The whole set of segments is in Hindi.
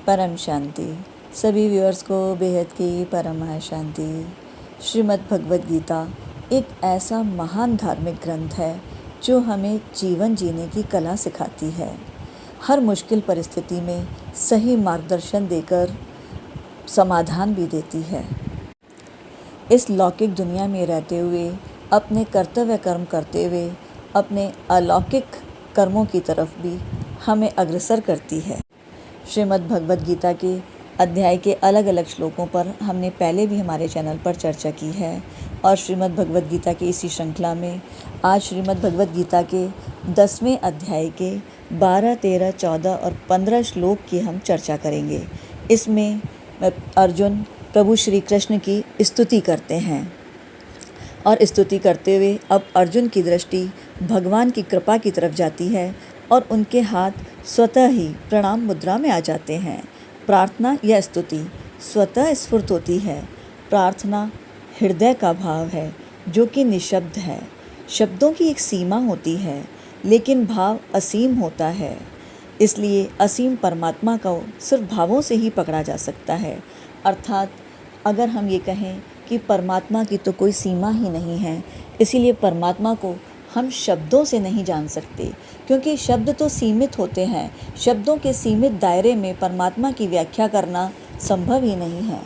परम शांति। सभी व्यूअर्स को बेहद की परम शांति। श्रीमद् भगवद गीता एक ऐसा महान धार्मिक ग्रंथ है जो हमें जीवन जीने की कला सिखाती है। हर मुश्किल परिस्थिति में सही मार्गदर्शन देकर समाधान भी देती है। इस लौकिक दुनिया में रहते हुए अपने कर्तव्य कर्म करते हुए अपने अलौकिक कर्मों की तरफ भी हमें अग्रसर करती है। श्रीमद् भगवद गीता के अध्याय के अलग अलग श्लोकों पर हमने पहले भी हमारे चैनल पर चर्चा की है और श्रीमद् भगवद गीता की इसी श्रृंखला में आज श्रीमद् भगवद गीता के 10वें अध्याय के 12, 13, 14 और 15 श्लोक की हम चर्चा करेंगे। इसमें अर्जुन प्रभु श्री कृष्ण की स्तुति करते हैं और स्तुति करते हुए अब अर्जुन की दृष्टि भगवान की कृपा की तरफ जाती है और उनके हाथ स्वतः ही प्रणाम मुद्रा में आ जाते हैं। प्रार्थना या स्तुति स्वतः स्फुर्त होती है। प्रार्थना हृदय का भाव है जो कि निशब्द है। शब्दों की एक सीमा होती है लेकिन भाव असीम होता है। इसलिए असीम परमात्मा को सिर्फ भावों से ही पकड़ा जा सकता है। अर्थात अगर हम ये कहें कि परमात्मा की तो कोई सीमा ही नहीं है, इसीलिए परमात्मा को हम शब्दों से नहीं जान सकते, क्योंकि शब्द तो सीमित होते हैं। शब्दों के सीमित दायरे में परमात्मा की व्याख्या करना संभव ही नहीं है।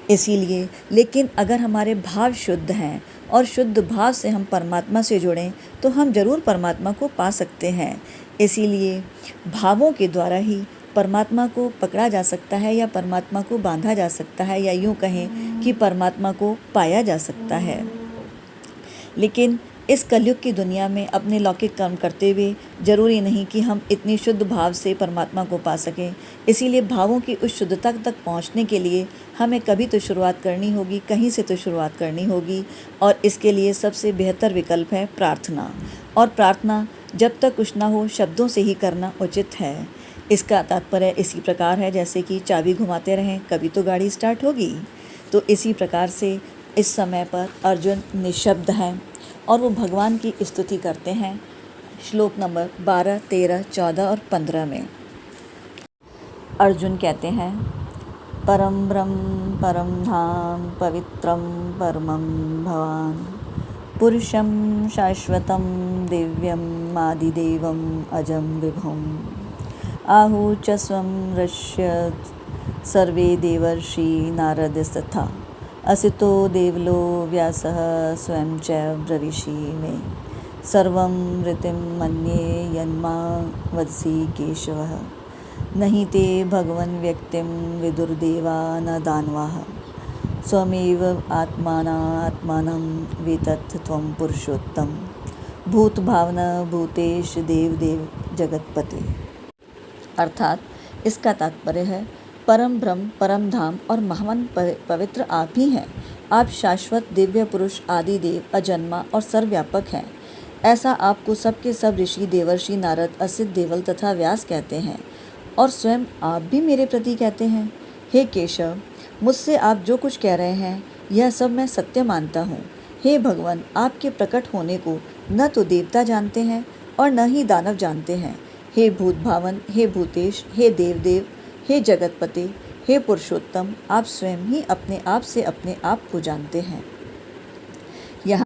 इसीलिए लेकिन अगर हमारे भाव शुद्ध हैं और शुद्ध भाव से हम परमात्मा से जुड़ें तो हम ज़रूर परमात्मा को पा सकते हैं। इसीलिए भावों के द्वारा ही परमात्मा को पकड़ा जा सकता है या परमात्मा को बांधा जा सकता है, या यूँ कहें कि परमात्मा को पाया जा सकता है। लेकिन इस कलयुग की दुनिया में अपने लौकिक कर्म करते हुए ज़रूरी नहीं कि हम इतनी शुद्ध भाव से परमात्मा को पा सकें। इसीलिए भावों की उस शुद्धता तक पहुंचने के लिए हमें कभी तो शुरुआत करनी होगी, कहीं से तो शुरुआत करनी होगी, और इसके लिए सबसे बेहतर विकल्प है प्रार्थना। और प्रार्थना जब तक कुछ ना हो शब्दों से ही करना उचित है। इसका तात्पर्य इसी प्रकार है जैसे कि चाबी घुमाते रहें कभी तो गाड़ी स्टार्ट होगी। तो इसी प्रकार से इस समय पर अर्जुन निशब्द हैं और वो भगवान की स्तुति करते हैं। श्लोक नंबर 12, 13, 14 और 15 में अर्जुन कहते हैं, परम ब्रह्म परम धाम पवित्रम परमं भवान पुरुषं शाश्वतं दिव्यम् आदिदेवम् अजं विभुम् आहु च स्वं ऋष्यत् सर्वे देवर्षि नारदस्तथा असितो देवलो व्यासः स्वयं च ब्रवीषि मे सर्वं ऋतिं मन्ये यन्मा वदसि केशवः नहि ते भगवन् व्यक्तिं विदुर्देवा न दानवाः स्वमेव आत्मानं वेत्थ त्वं पुरुषोत्तम भूतभावन भूतेश देवदेव जगतपते। अर्थात इसका तात्पर्य है परम ब्रह्म परम धाम और महान पवित्र आप ही हैं। आप शाश्वत दिव्य पुरुष आदि देव अजन्मा और सर्वव्यापक हैं। ऐसा आपको सबके सब ऋषि देवर्षि नारद असित देवल तथा व्यास कहते हैं और स्वयं आप भी मेरे प्रति कहते हैं। हे केशव, मुझसे आप जो कुछ कह रहे हैं यह सब मैं सत्य मानता हूँ। हे भगवान, आपके प्रकट होने को न तो देवता जानते हैं और न ही दानव जानते हैं। हे भूत भावन, हे भूतेश, हे देवदेव, हे जगतपते, हे पुरुषोत्तम, आप स्वयं ही अपने आप से अपने आप को जानते हैं। यहाँ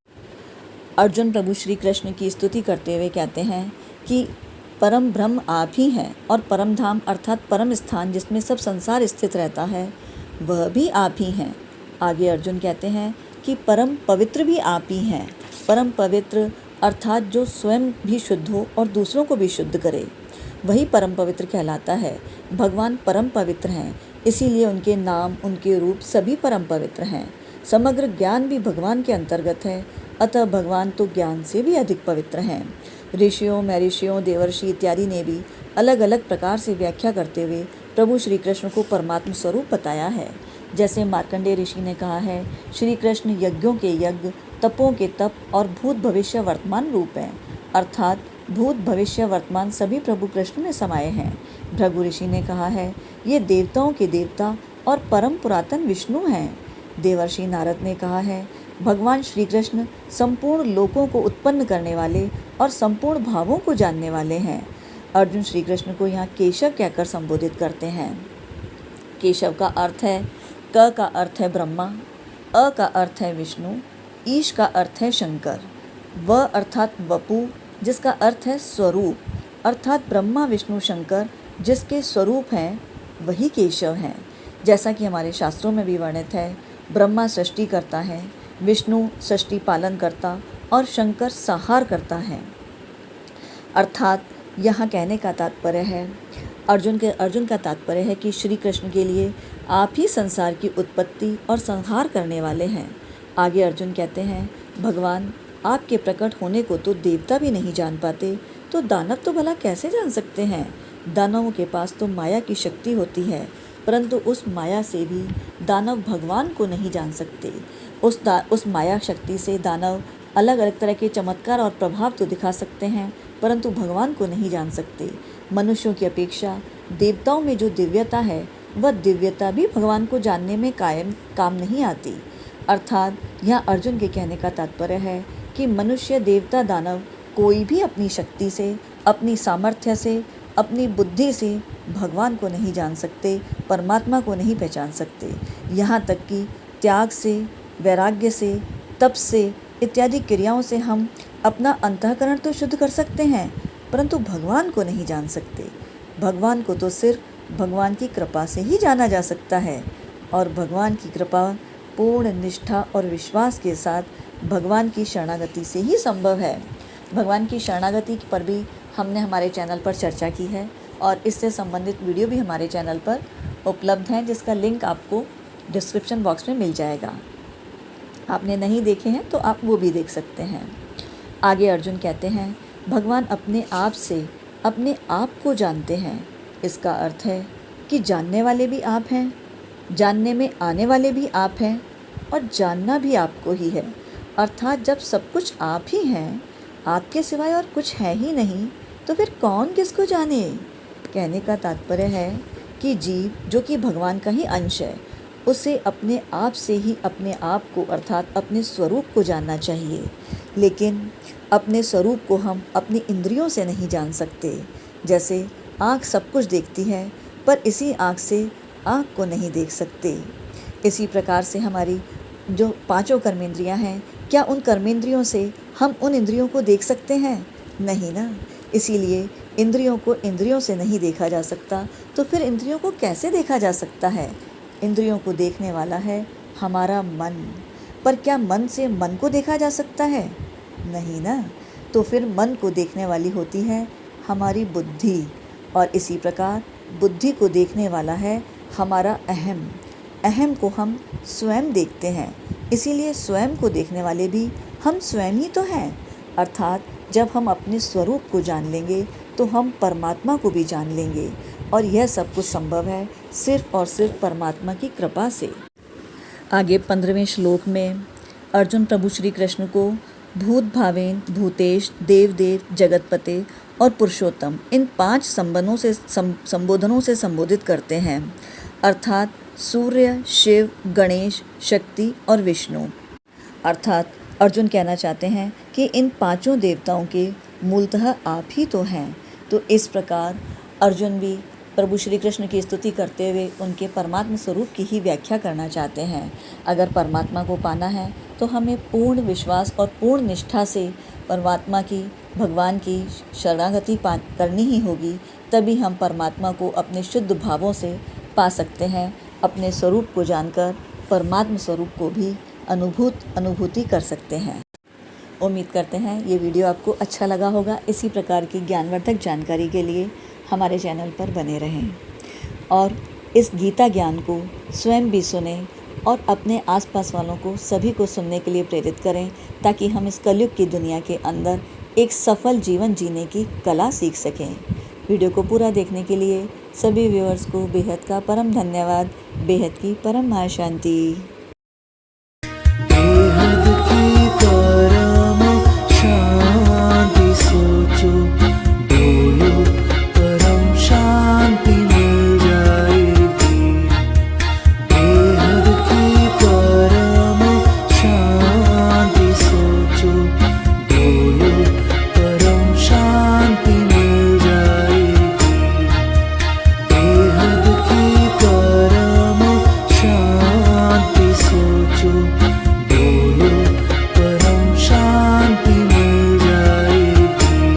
अर्जुन प्रभु श्री कृष्ण की स्तुति करते हुए कहते हैं कि परम ब्रह्म आप ही हैं और परम धाम अर्थात परम स्थान जिसमें सब संसार स्थित रहता है वह भी आप ही हैं। आगे अर्जुन कहते हैं कि परम पवित्र भी आप ही हैं। परम पवित्र अर्थात जो स्वयं भी शुद्ध हो और दूसरों को भी शुद्ध करे, वही परम पवित्र कहलाता है। भगवान परम पवित्र हैं, इसीलिए उनके नाम उनके रूप सभी परम पवित्र हैं। समग्र ज्ञान भी भगवान के अंतर्गत है, अतः भगवान तो ज्ञान से भी अधिक पवित्र हैं। ऋषियों महर्षियों देवर्षि इत्यादि ने भी अलग अलग प्रकार से व्याख्या करते हुए प्रभु श्री कृष्ण को परमात्म स्वरूप बताया है। जैसे मार्कंडेय ऋषि ने कहा है, श्री कृष्ण यज्ञों के यज्ञ तपों के तप और भूत भविष्य वर्तमान रूप हैं। अर्थात भूत भविष्य वर्तमान सभी प्रभु कृष्ण में समाये हैं। भृगु ऋषि ने कहा है, ये देवताओं के देवता और परम पुरातन विष्णु हैं। देवर्षि नारद ने कहा है, भगवान श्री कृष्ण संपूर्ण लोकों को उत्पन्न करने वाले और संपूर्ण भावों को जानने वाले हैं। अर्जुन श्री कृष्ण को यहाँ केशव कहकर संबोधित करते हैं। केशव का अर्थ है, क का अर्थ है ब्रह्मा, अ का अर्थ है विष्णु, ईश का अर्थ है शंकर, व अर्थात वपु जिसका अर्थ है स्वरूप, अर्थात ब्रह्मा विष्णु शंकर जिसके स्वरूप हैं वही केशव हैं। जैसा कि हमारे शास्त्रों में भी वर्णित है, ब्रह्मा सृष्टि करता है, विष्णु सृष्टि पालन करता और शंकर संहार करता है। अर्थात यहाँ कहने का तात्पर्य है, अर्जुन का तात्पर्य है कि श्री कृष्ण के लिए आप ही संसार की उत्पत्ति और संहार करने वाले हैं। आगे अर्जुन कहते हैं, भगवान आपके प्रकट होने को तो देवता भी नहीं जान पाते, तो दानव तो भला कैसे जान सकते हैं। दानवों के पास तो माया की शक्ति होती है, परंतु उस माया से भी दानव भगवान को नहीं जान सकते। उस माया शक्ति से दानव अलग अलग तरह के चमत्कार और प्रभाव तो दिखा सकते हैं, परंतु भगवान को नहीं जान सकते। मनुष्यों की अपेक्षा देवताओं में जो दिव्यता है, वह दिव्यता भी भगवान को जानने में काम नहीं आती। अर्थात यहाँ अर्जुन के कहने का तात्पर्य है कि मनुष्य, देवता, दानव कोई भी अपनी शक्ति से, अपनी सामर्थ्य से, अपनी बुद्धि से भगवान को नहीं जान सकते, परमात्मा को नहीं पहचान सकते। यहाँ तक कि त्याग से, वैराग्य से, तप से इत्यादि क्रियाओं से हम अपना अंतःकरण तो शुद्ध कर सकते हैं, परंतु भगवान को नहीं जान सकते। भगवान को तो सिर्फ भगवान की कृपा से ही जाना जा सकता है, और भगवान की कृपा पूर्ण निष्ठा और विश्वास के साथ भगवान की शरणागति से ही संभव है। भगवान की शरणागति पर भी हमने हमारे चैनल पर चर्चा की है, और इससे संबंधित वीडियो भी हमारे चैनल पर उपलब्ध हैं, जिसका लिंक आपको डिस्क्रिप्शन बॉक्स में मिल जाएगा। आपने नहीं देखे हैं तो आप वो भी देख सकते हैं। आगे अर्जुन कहते हैं, भगवान अपने आप से अपने आप को जानते हैं। इसका अर्थ है कि जानने वाले भी आप हैं, जानने में आने वाले भी आप हैं, और जानना भी आपको ही है। अर्थात जब सब कुछ आप ही हैं, आपके सिवाय और कुछ है ही नहीं, तो फिर कौन किसको जाने। कहने का तात्पर्य है कि जीव जो कि भगवान का ही अंश है, उसे अपने आप से ही अपने आप को अर्थात अपने स्वरूप को जानना चाहिए। लेकिन अपने स्वरूप को हम अपनी इंद्रियों से नहीं जान सकते। जैसे आँख सब कुछ देखती है, पर इसी आँख से आँख को नहीं देख सकते। इसी प्रकार से हमारी जो पांचों कर्मेंद्रियां हैं, क्या उन कर्मेंद्रियों से हम उन इंद्रियों को देख सकते हैं? नहीं ना। इसीलिए इंद्रियों को इंद्रियों से नहीं देखा जा सकता, तो फिर इंद्रियों को कैसे देखा जा सकता है? इंद्रियों को देखने वाला है हमारा मन, पर क्या मन से मन को देखा जा सकता है? नहीं ना। तो फिर मन को देखने वाली होती है हमारी बुद्धि, और इसी प्रकार बुद्धि को देखने वाला है हमारा अहम। अहम को हम स्वयं देखते हैं, इसीलिए स्वयं को देखने वाले भी हम स्वयं ही तो हैं। अर्थात जब हम अपने स्वरूप को जान लेंगे तो हम परमात्मा को भी जान लेंगे, और यह सब कुछ संभव है सिर्फ और सिर्फ परमात्मा की कृपा से। आगे 15वें श्लोक में अर्जुन प्रभु श्री कृष्ण को भूत भावेन, भूतेश, देवदेव, जगतपते और पुरुषोत्तम इन 5 संबोधनों से संबोधित करते हैं। अर्थात सूर्य, शिव, गणेश, शक्ति और विष्णु। अर्थात अर्जुन कहना चाहते हैं कि इन 5 देवताओं के मूलतः आप ही तो हैं। तो इस प्रकार अर्जुन भी प्रभु श्री कृष्ण की स्तुति करते हुए उनके परमात्म स्वरूप की ही व्याख्या करना चाहते हैं। अगर परमात्मा को पाना है तो हमें पूर्ण विश्वास और पूर्ण निष्ठा से परमात्मा की, भगवान की शरणागति करनी ही होगी, तभी हम परमात्मा को अपने शुद्ध भावों से पा सकते हैं। अपने स्वरूप को जानकर परमात्म स्वरूप को भी अनुभूति कर सकते हैं। उम्मीद करते हैं ये वीडियो आपको अच्छा लगा होगा। इसी प्रकार की ज्ञानवर्धक जानकारी के लिए हमारे चैनल पर बने रहें, और इस गीता ज्ञान को स्वयं भी सुने और अपने आसपास वालों को सभी को सुनने के लिए प्रेरित करें, ताकि हम इस कलयुग की दुनिया के अंदर एक सफल जीवन जीने की कला सीख सकें। वीडियो को पूरा देखने के लिए सभी व्यूअर्स को बेहद का परम धन्यवाद। बेहद की परम शांति।